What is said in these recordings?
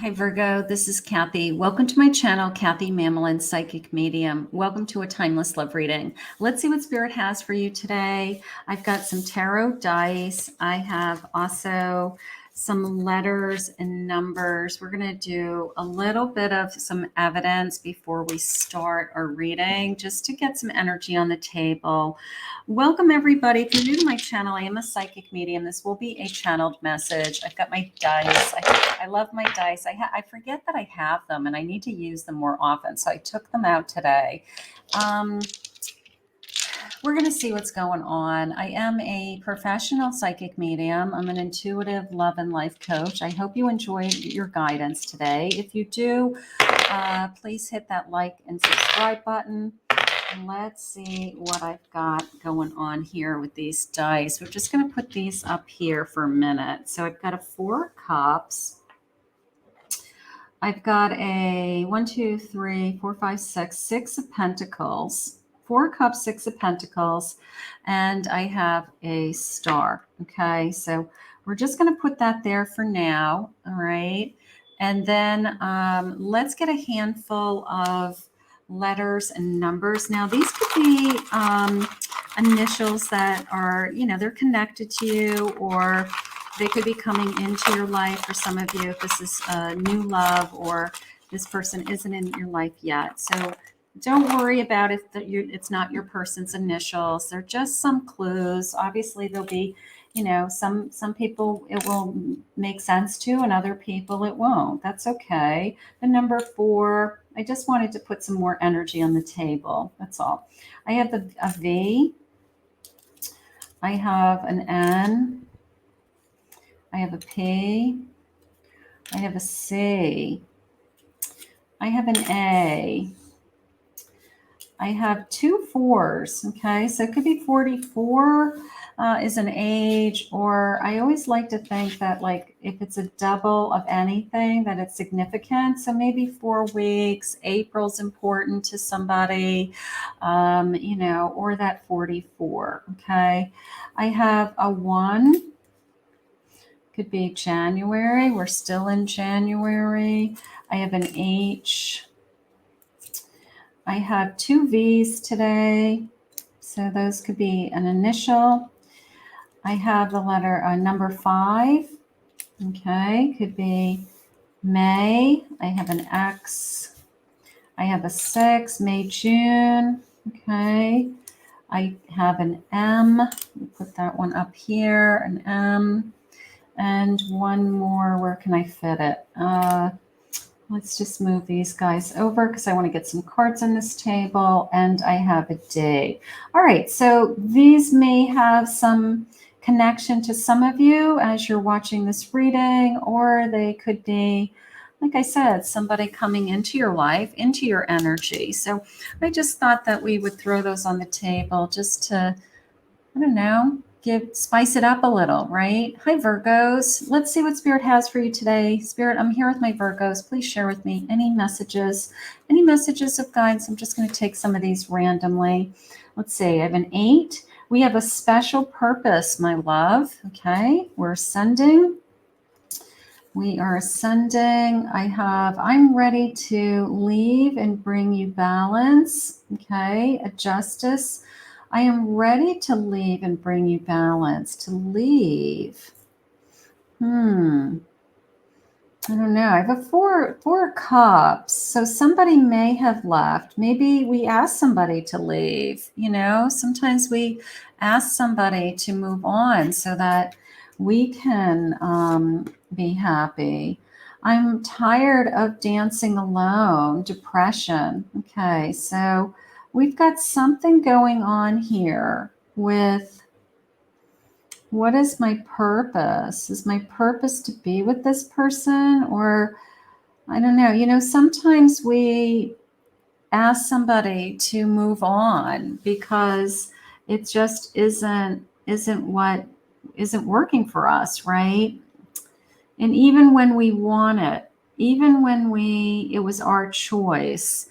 Hi Virgo, this is Kathy. Welcome to my channel, Kathy Mamolen, Psychic Medium. Welcome to a timeless love reading. Let's see what Spirit has for you today. I've got some tarot dice. I have also some letters and numbers. We're going to do a little bit of some evidence before we start our reading, just to get some energy on the table. Welcome everybody. If you're new to my channel, I am a psychic medium. This will be a channeled message. I've got my dice. I love my dice. I forget that I have them and I need to use them more often. So I took them out today. We're going to see what's going on. I am a professional psychic medium. I'm an intuitive love and life coach. I hope you enjoyed your guidance today. If you do, please hit that like and subscribe button. And let's see what I've got going on here with these dice. We're just going to put these up here for a minute. So I've got a 4 of cups. I've got a 1, 2, 3, 4, 5, 6, 6 of pentacles. 4 cups, 6 of pentacles, and I have a star. Okay, so we're just going to put that there for now. All right, and then let's get a handful of letters and numbers. Now these could be initials that are, they're connected to you, or they could be coming into your life for some of you if this is a new love or this person isn't in your life yet. So don't worry about if it's not your person's initials. They're just some clues. Obviously, there'll be, some people it will make sense to, and other people it won't. That's okay. The number 4, I just wanted to put some more energy on the table. That's all. I have a V. I have an N. I have a P. I have a C. I have an A. I have 2 4s, okay? So it could be 44 is an age, or I always like to think that, like, if it's a double of anything, that it's significant. So maybe 4 weeks, April's important to somebody, or that 44, okay? I have a 1, could be January. We're still in January. I have an H. I have 2 V's today, so those could be an initial. I have the letter number 5, okay, could be May. I have an X. I have a 6, May, June, okay. I have an M. Put that one up here, an M. And one more, where can I fit it? Let's just move these guys over because I want to get some cards on this table, and I have a D. All right, so these may have some connection to some of you as you're watching this reading, or they could be, like I said, somebody coming into your life, into your energy. So I just thought that we would throw those on the table just to, I don't know, spice it up a little, right? Hi, Virgos. Let's see what Spirit has for you today. Spirit, I'm here with my Virgos. Please share with me any messages of guidance. I'm just going to take some of these randomly. Let's see. I have an 8. We have a special purpose, my love. Okay. We're ascending. We are ascending. I'm ready to leave and bring you balance. Okay. A justice. I am ready to leave and bring you balance. To leave. I don't know. I have a 4 cups. So somebody may have left. Maybe we asked somebody to leave. Sometimes we ask somebody to move on so that we can be happy. I'm tired of dancing alone. Depression. Okay, so we've got something going on here with, what is my purpose? Is my purpose to be with this person? Or I don't know. Sometimes we ask somebody to move on because it just isn't working for us, right? And even when we want it, even when it was our choice,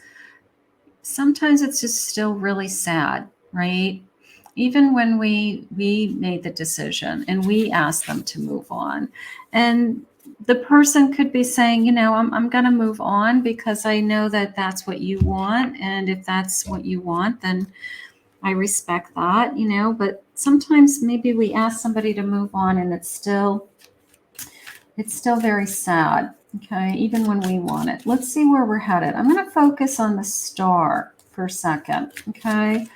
sometimes it's just still really sad, right? Even when we made the decision and we asked them to move on. And the person could be saying, you know, I'm going to move on because I know that that's what you want. And if that's what you want, then I respect that, you know. But sometimes maybe we ask somebody to move on and it's still very sad. Okay. Even when we want it. Let's see where we're headed. I'm going to focus on the star for a second. Okay.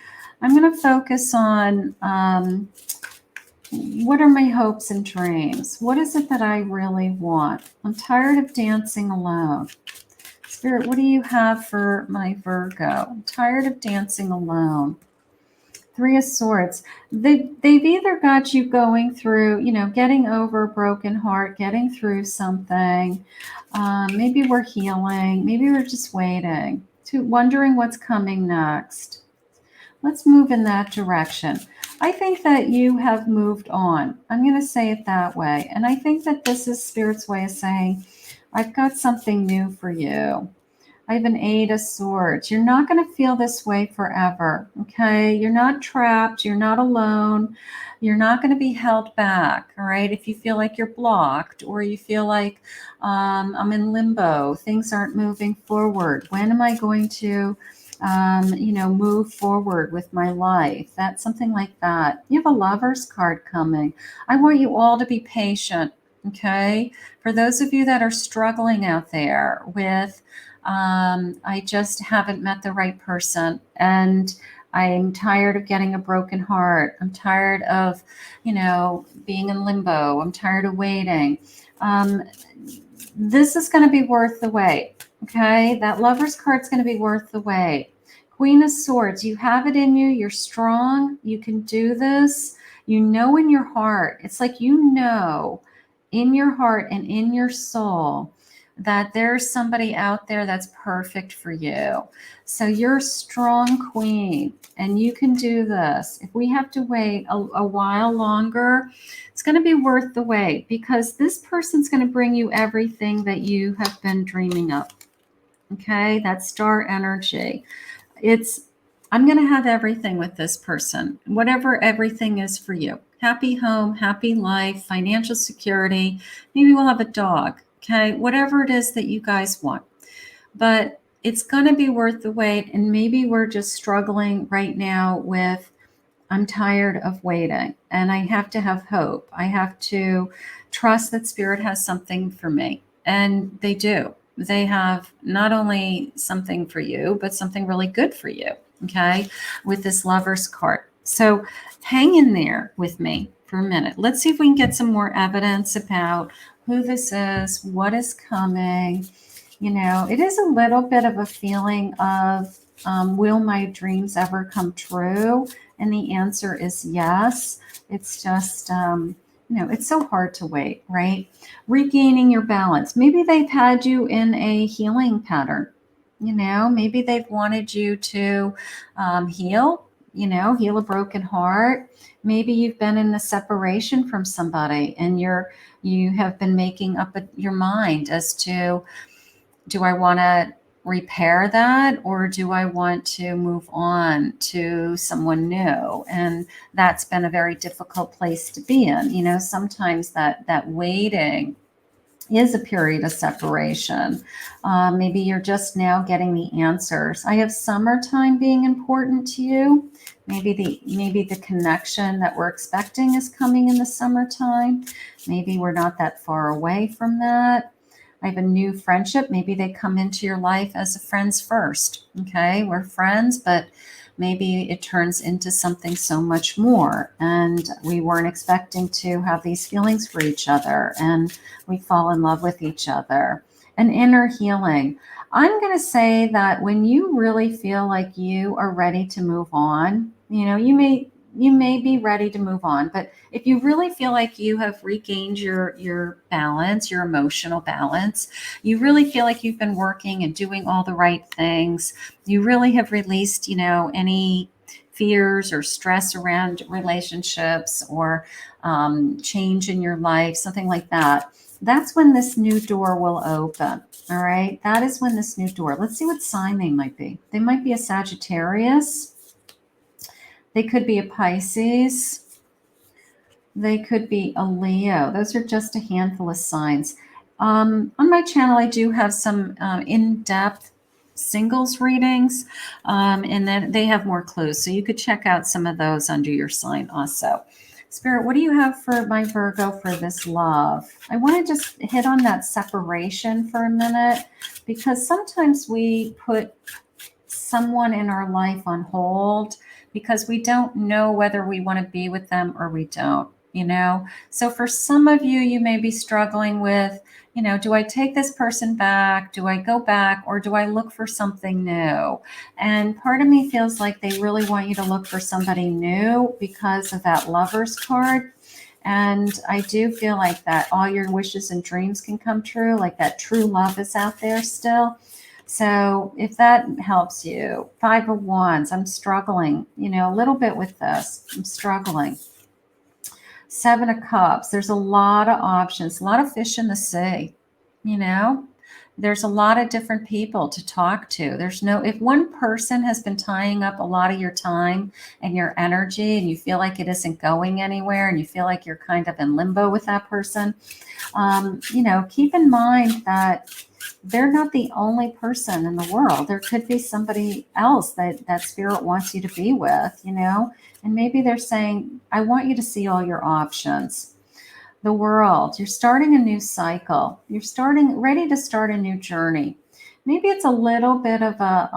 I'm going to focus on, what are my hopes and dreams? What is it that I really want? I'm tired of dancing alone. Spirit, what do you have for my Virgo? I'm tired of dancing alone. Three of Swords. They've either got you going through, you know, getting over a broken heart, getting through something. Maybe we're healing. Maybe we're just waiting, to wondering what's coming next. Let's move in that direction. I think that you have moved on. I'm going to say it that way. And I think that this is Spirit's way of saying, I've got something new for you. I have an Eight of Swords. You're not going to feel this way forever, okay? You're not trapped. You're not alone. You're not going to be held back, all right? If you feel like you're blocked or you feel like I'm in limbo, things aren't moving forward. When am I going to you know, move forward with my life? That's something like that. You have a Lover's card coming. I want you all to be patient, okay? For those of you that are struggling out there with, I just haven't met the right person and I'm tired of getting a broken heart. I'm tired of, you know, being in limbo. I'm tired of waiting. This is going to be worth the wait. Okay, that Lover's card's going to be worth the wait. Queen of Swords, you have it in you. You're strong. You can do this. You know in your heart. It's like you know in your heart and in your soul that there's somebody out there that's perfect for you. So you're a strong queen and you can do this. If we have to wait a while longer, it's going to be worth the wait because this person's going to bring you everything that you have been dreaming of. Okay, that's star energy. I'm going to have everything with this person, whatever everything is for you. Happy home, happy life, financial security. Maybe we'll have a dog. Okay, whatever it is that you guys want. But it's going to be worth the wait. And maybe we're just struggling right now with, I'm tired of waiting and I have to have hope. I have to trust that Spirit has something for me. And they do. They have not only something for you, but something really good for you. Okay. With this Lover's card. So hang in there with me for a minute. Let's see if we can get some more evidence about who this is, what is coming. You know, it is a little bit of a feeling of, will my dreams ever come true? And the answer is yes. It's just, you know, it's so hard to wait, right? Regaining your balance. Maybe they've had you in a healing pattern. You know, maybe they've wanted you to heal, you know, heal a broken heart. Maybe you've been in a separation from somebody and you have been making up your mind as to, do I want to repair that or do I want to move on to someone new? And that's been a very difficult place to be in. You know, sometimes that waiting is a period of separation. Maybe you're just now getting the answers. I have summertime being important to you. Maybe the connection that we're expecting is coming in the summertime. Maybe we're not that far away from that. I have a new friendship. Maybe they come into your life as a friends first. Okay, we're friends, but maybe it turns into something so much more. And we weren't expecting to have these feelings for each other. And we fall in love with each other. An inner healing. I'm going to say that when you really feel like you are ready to move on, you know, you may be ready to move on, but if you really feel like you have regained your balance, your emotional balance, you really feel like you've been working and doing all the right things, you really have released, you know, any fears or stress around relationships or change in your life, something like that, that's when this new door will open. All right. That is when this new door. Let's see what sign they might be. They might be a Sagittarius. They could be a Pisces. They could be a Leo. Those are just a handful of signs. On my channel, I do have some in-depth singles readings, and then they have more clues. So you could check out some of those under your sign also. Spirit, what do you have for my Virgo for this love? I want to just hit on that separation for a minute, because sometimes we put someone in our life on hold because we don't know whether we want to be with them or we don't, you know? So for some of you, you may be struggling with, you know, do I take this person back? Do I go back, or do I look for something new? And part of me feels like they really want you to look for somebody new because of that Lover's card. And I do feel like that all your wishes and dreams can come true, like that true love is out there still. So if that helps you, Five of Wands, I'm struggling, you know, a little bit with this. I'm struggling. Seven of Cups, there's a lot of options, a lot of fish in the sea, you know? There's a lot of different people to talk to. There's no, if one person has been tying up a lot of your time and your energy and you feel like it isn't going anywhere and you feel like you're kind of in limbo with that person, you know, keep in mind that they're not the only person in the world. There could be somebody else that spirit wants you to be with, you know, and maybe they're saying, I want you to see all your options. The World, you're starting a new cycle. You're ready to start a new journey. Maybe it's a little bit of a,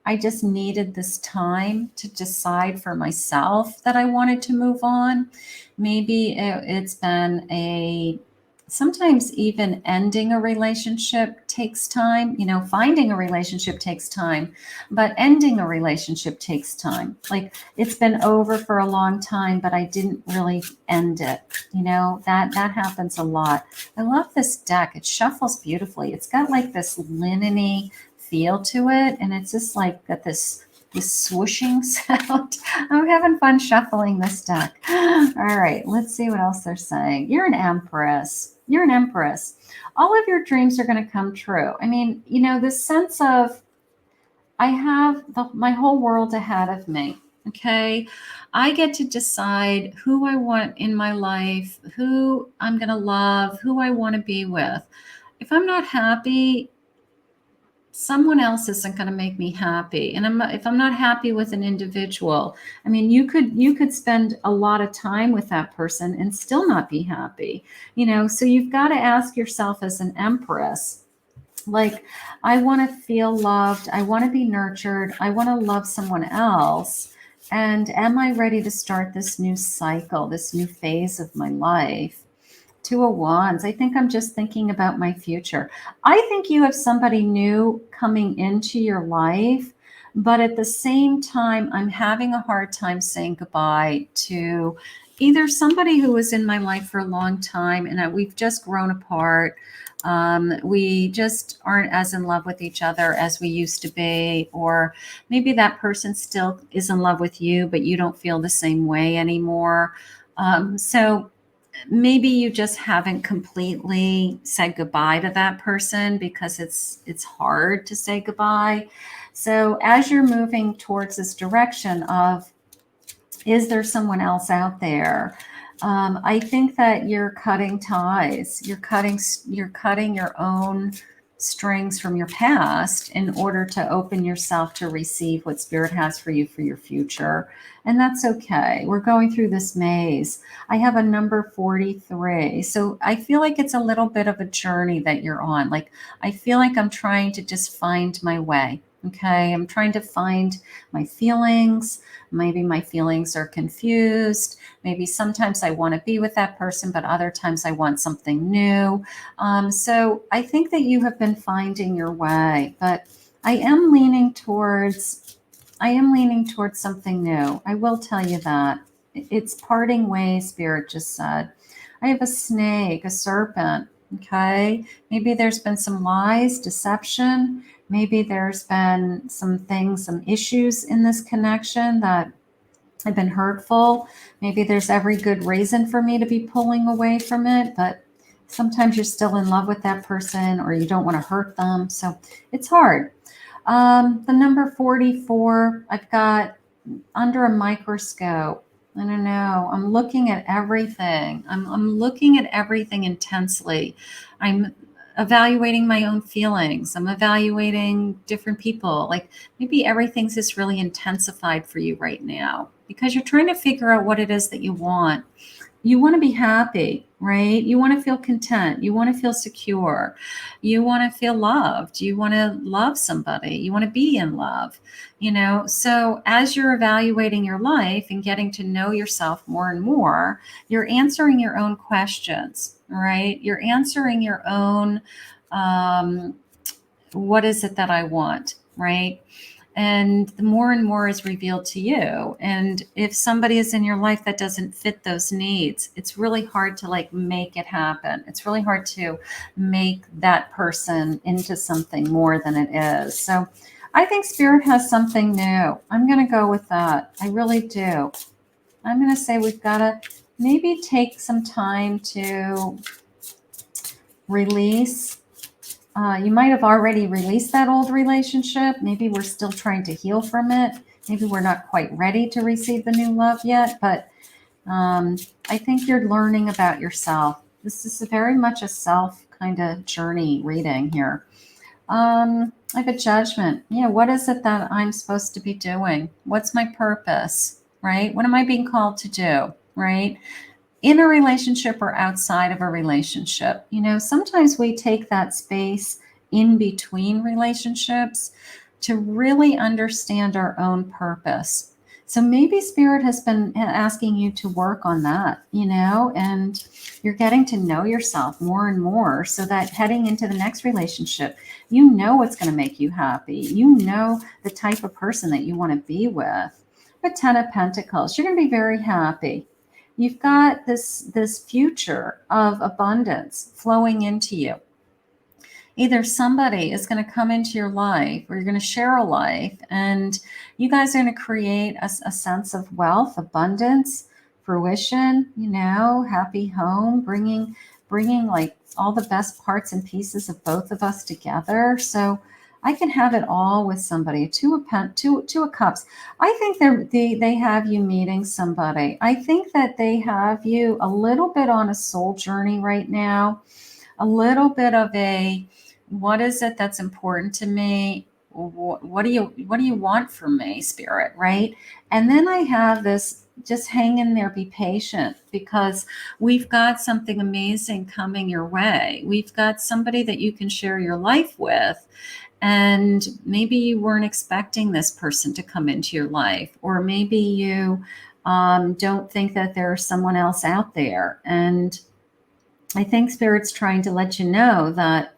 I just needed this time to decide for myself that I wanted to move on. Maybe it's been sometimes even ending a relationship takes time. You know, finding a relationship takes time, but ending a relationship takes time. Like it's been over for a long time, but I didn't really end it. You know, that happens a lot. I love this deck. It shuffles beautifully. It's got like this linen-y feel to it, and it's just like got this swooshing sound. I'm having fun shuffling this deck. All right, let's see what else they're saying. You're an Empress. You're an Empress. All of your dreams are going to come true. I mean, you know, this sense of I have my whole world ahead of me. Okay. I get to decide who I want in my life, who I'm going to love, who I want to be with. If I'm not happy, someone else isn't going to make me happy. And if I'm not happy with an individual, I mean, you could spend a lot of time with that person and still not be happy, you know? So you've got to ask yourself as an Empress, like, I want to feel loved. I want to be nurtured. I want to love someone else. And am I ready to start this new cycle, this new phase of my life? Two of Wands. I think I'm just thinking about my future. I think you have somebody new coming into your life, but at the same time, I'm having a hard time saying goodbye to either somebody who was in my life for a long time and we've just grown apart. We just aren't as in love with each other as we used to be, or maybe that person still is in love with you, but you don't feel the same way anymore. So maybe you just haven't completely said goodbye to that person because it's hard to say goodbye. So as you're moving towards this direction of, is there someone else out there? I think that you're cutting ties. You're cutting your own strings from your past in order to open yourself to receive what spirit has for you for your future. And that's okay. We're going through this maze. I have a number 43. So I feel like it's a little bit of a journey that you're on. Like, I feel like I'm trying to just find my way. Okay. I'm trying to find my feelings. Maybe my feelings are confused. Maybe sometimes I want to be with that person, but other times I want something new. So I think that you have been finding your way, but I am leaning towards something new. I will tell you that. It's parting ways, Spirit just said. I have a snake, a serpent. Okay. Maybe there's been some lies, deception. Maybe there's been some issues in this connection that have been hurtful. Maybe there's every good reason for me to be pulling away from it, but sometimes you're still in love with that person or you don't want to hurt them. So it's hard. The number 44, I've got under a microscope. I don't know. I'm looking at everything. I'm looking at everything intensely. I'm evaluating my own feelings. I'm evaluating different people. Like maybe everything's just really intensified for you right now because you're trying to figure out what it is that you want. You want to be happy, right? You want to feel content. You want to feel secure. You want to feel loved. You want to love somebody. You want to be in love, you know? So as you're evaluating your life and getting to know yourself more and more, you're answering your own questions, right? You're answering your own, um, what is it that I want, right? And the more and more is revealed to you. And if somebody is in your life that doesn't fit those needs, it's really hard to like make it happen. It's really hard to make that person into something more than it is. So I think spirit has something new. I'm going to go with that. I really do. I'm going to say we've got to maybe take some time to release. You might have already released that old relationship. Maybe we're still trying to heal from it. Maybe we're not quite ready to receive the new love yet, but I think you're learning about yourself. This is very much a self kind of journey reading here. I have a judgment. Yeah, what is it that I'm supposed to be doing? What's my purpose, right? What am I being called to do, right? In a relationship or outside of a relationship. You know, sometimes we take that space in between relationships to really understand our own purpose. So maybe spirit has been asking you to work on that, you know, and you're getting to know yourself more and more so that heading into the next relationship, you know what's going to make you happy. You know the type of person that you want to be with. The Ten of Pentacles, you're going to be very happy. You've got this future of abundance flowing into you. Either somebody is going to come into your life or you're going to share a life and you guys are going to create a sense of wealth, abundance, fruition, you know, happy home, bringing like all the best parts and pieces of both of us together. So I can have it all with somebody. Two of cups. I think they have you meeting somebody. I think that they have you a little bit on a soul journey right now, a little bit of a, what is it that's important to me? What do you want from me, spirit, right? And then I have this, just hang in there, be patient, because we've got something amazing coming your way. We've got somebody that you can share your life with. And maybe you weren't expecting this person to come into your life, or maybe you don't think that there's someone else out there. And I think Spirit's trying to let you know that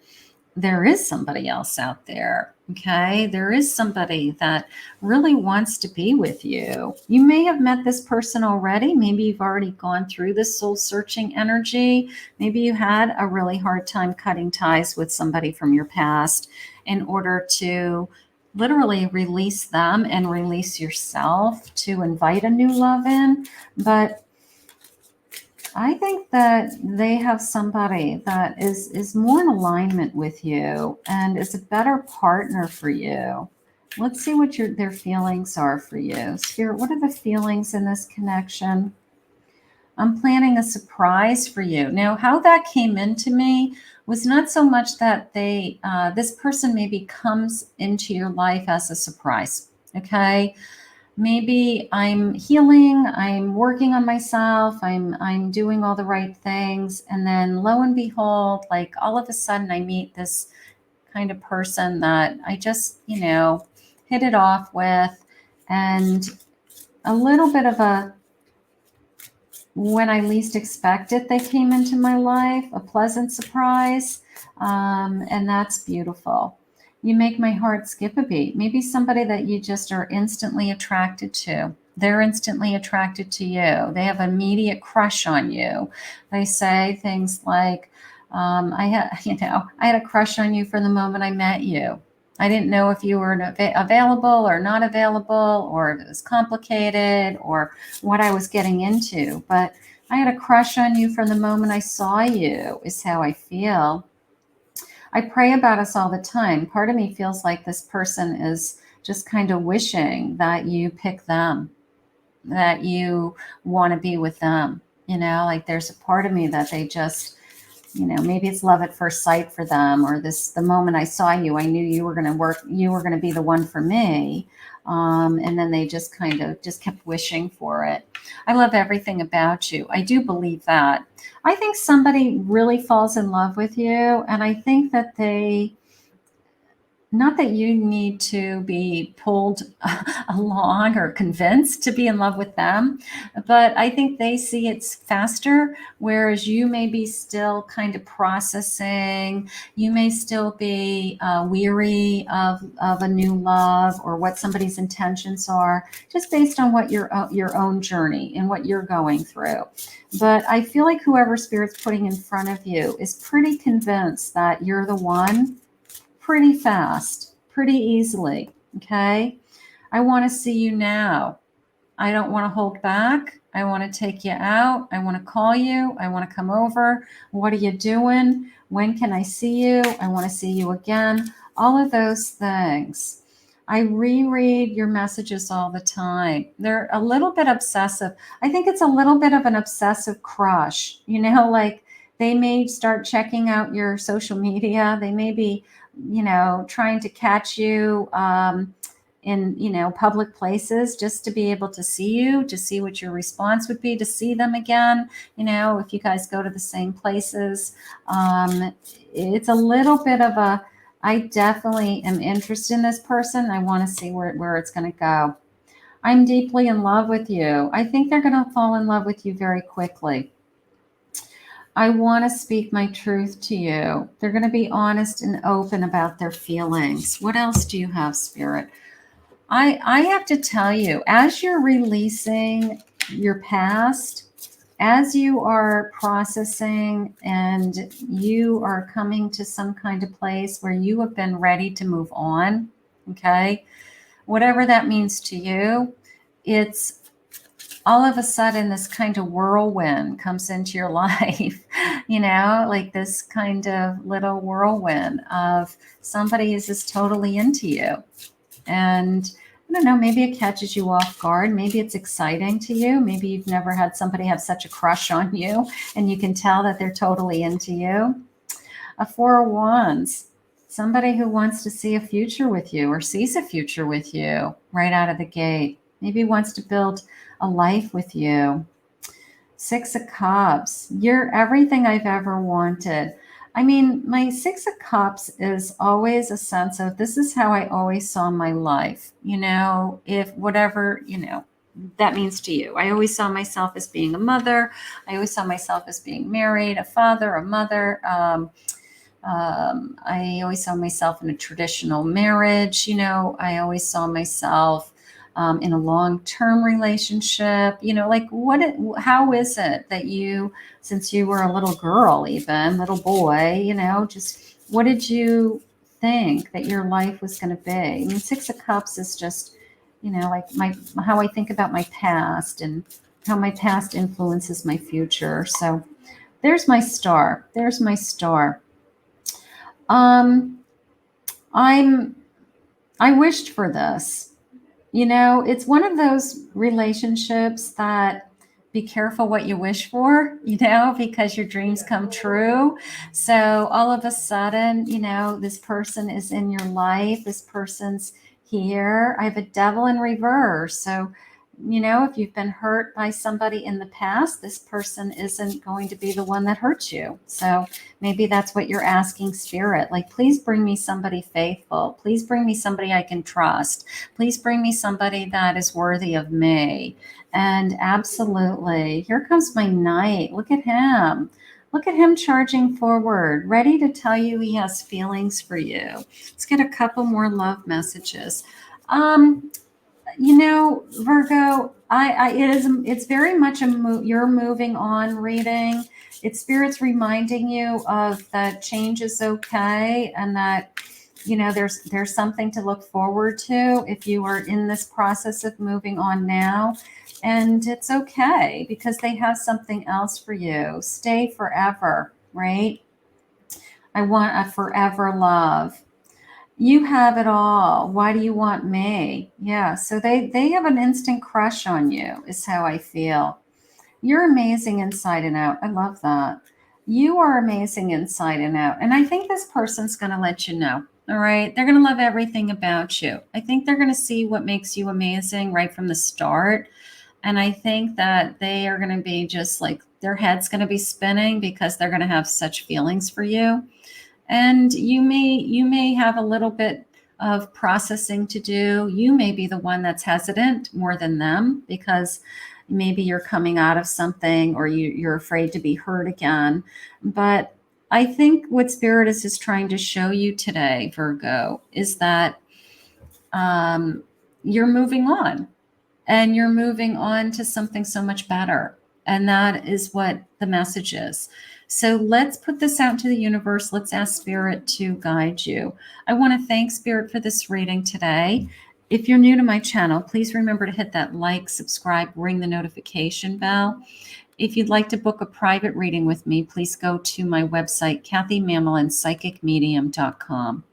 there is somebody else out there. Okay. There is somebody that really wants to be with you. You may have met this person already. Maybe you've already gone through this soul searching energy. Maybe you had a really hard time cutting ties with somebody from your past in order to literally release them and release yourself to invite a new love in. But I think that they have somebody that is more in alignment with you and is a better partner for you. Let's see what their feelings are for you. Spirit, what are the feelings in this connection? I'm planning a surprise for you. Now, how that came into me was not so much that this person maybe comes into your life as a surprise. Okay. Maybe I'm healing, I'm working on myself, I'm doing all the right things, and then lo and behold, like all of a sudden I meet this kind of person that I just, you know, hit it off with, and a little bit of a, when I least expect it, they came into my life, a pleasant surprise, and that's beautiful. You make my heart skip a beat. Maybe somebody that you just are instantly attracted to. They're instantly attracted to you. They have immediate crush on you. They say things like, I had a crush on you from the moment I met you. I didn't know if you were available or not available, or if it was complicated, or what I was getting into. But I had a crush on you from the moment I saw you, is how I feel. I pray about us all the time. Part of me feels like this person is just kind of wishing that you pick them. that you want to be with them. Like there's a part of me that they just, maybe it's love at first sight for them, or the moment I saw you, I knew you were going to work, you were going to be the one for me. And then they just kind of just kept wishing for it. I love everything about you. I do believe that. I think somebody really falls in love with you, and I think that not that you need to be pulled along or convinced to be in love with them, but I think they see it faster, whereas you may be still kind of processing. You may still be weary of a new love or what somebody's intentions are, just based on what your own journey and what you're going through. But I feel like whoever Spirit's putting in front of you is pretty convinced that you're the one, pretty fast, pretty easily. Okay. I want to see you now. I don't want to hold back. I want to take you out. I want to call you. I want to come over. What are you doing? When can I see you? I want to see you again. All of those things. I reread your messages all the time. They're a little bit obsessive. I think it's a little bit of an obsessive crush. Like they may start checking out your social media. They may be trying to catch you in public places just to be able to see you, to see what your response would be, to see them again. If you guys go to the same places, it's a little bit of a, I definitely am interested in this person. I want to see where it's going to go. I'm deeply in love with you. I think they're going to fall in love with you very quickly. I want to speak my truth to you. They're going to be honest and open about their feelings. What else do you have, Spirit? I have to tell you, as you're releasing your past, as you are processing and you are coming to some kind of place where you have been ready to move on, okay? Whatever that means to you, it's all of a sudden this kind of whirlwind comes into your life, like this kind of little whirlwind of somebody is just totally into you. And I don't know, maybe it catches you off guard. Maybe it's exciting to you. Maybe you've never had somebody have such a crush on you and you can tell that they're totally into you. A Four of Wands, somebody who wants to see a future with you or sees a future with you right out of the gate. Maybe wants to build a life with you. Six of Cups, you're everything I've ever wanted. I mean, my Six of Cups is always a sense of this is how I always saw my life, if whatever, that means to you. I always saw myself as being a mother. I always saw myself as being married, a father, a mother. I always saw myself in a traditional marriage. I always saw myself in a long-term relationship, like how is it that you, since you were a little girl, even little boy, just what did you think that your life was going to be? I mean, Six of Cups is just, like how I think about my past and how my past influences my future. So there's my star. There's my star. I wished for this. It's one of those relationships that be careful what you wish for, because your dreams come true. So all of a sudden, this person is in your life. This person's here. I have a Devil in reverse. So, if you've been hurt by somebody in the past, this person isn't going to be the one that hurts you. So maybe that's what you're asking, Spirit. Like, please bring me somebody faithful. Please bring me somebody I can trust. Please bring me somebody that is worthy of me. And absolutely, here comes my Knight. Look at him. Look at him charging forward, ready to tell you he has feelings for you. Let's get a couple more love messages. Virgo, it's very much you're moving on reading. It's Spirit's reminding you of that change is okay, and that, there's something to look forward to if you are in this process of moving on now. And it's okay because they have something else for you. Stay forever, right? I want a forever love. You have it all. Why do you want me? Yeah. So they have an instant crush on you, is how I feel. You're amazing inside and out. I love that. You are amazing inside and out. And I think this person's going to let you know. All right. They're going to love everything about you. I think they're going to see what makes you amazing right from the start. And I think that they are going to be just like their head's going to be spinning because they're going to have such feelings for you. And you may have a little bit of processing to do. You may be the one that's hesitant more than them because maybe you're coming out of something or you're afraid to be hurt again. But I think what Spirit is just trying to show you today, Virgo, is that you're moving on, and you're moving on to something so much better. And that is what the message is. So let's put this out to the universe. Let's ask Spirit to guide you. I want to thank Spirit for this reading today. If you're new to my channel, please remember to hit that like, subscribe, ring the notification bell. If you'd like to book a private reading with me, please go to my website, KathyMamolenPsychicMedium.com.